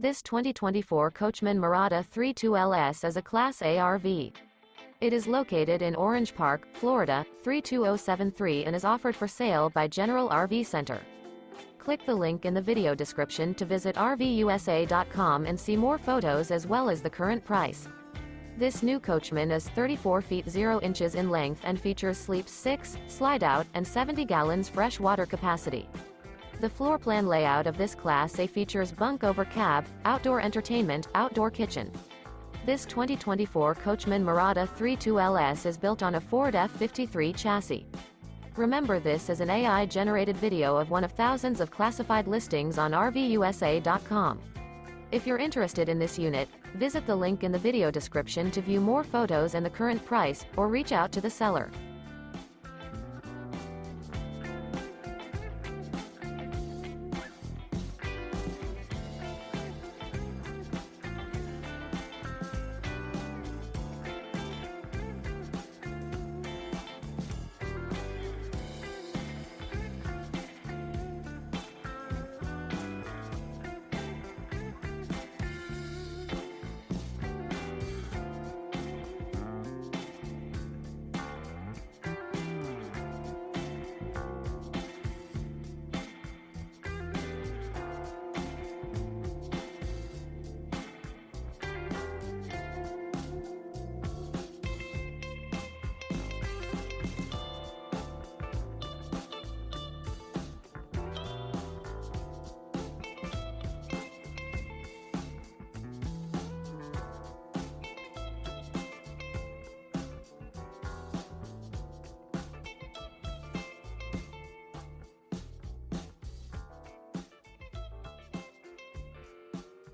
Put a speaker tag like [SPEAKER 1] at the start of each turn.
[SPEAKER 1] This 2024 Coachmen Mirada 32LS is a Class A RV. It is located in Orange Park, Florida, 32073 and is offered for sale by General RV Center. Click the link in the video description to visit RVUSA.com and see more photos as well as the current price. This new Coachmen is 34 feet 0 inches in length and features sleep 6, slide-out, and 70 gallons fresh water capacity. The floor plan layout of this Class A features bunk over cab, outdoor entertainment, outdoor kitchen. This 2024 Coachmen Mirada 32LS is built on a Ford F53 chassis. Remember, this is an AI-generated video of one of thousands of classified listings on RVUSA.com. If you're interested in this unit, visit the link in the video description to view more photos and the current price, or reach out to the seller.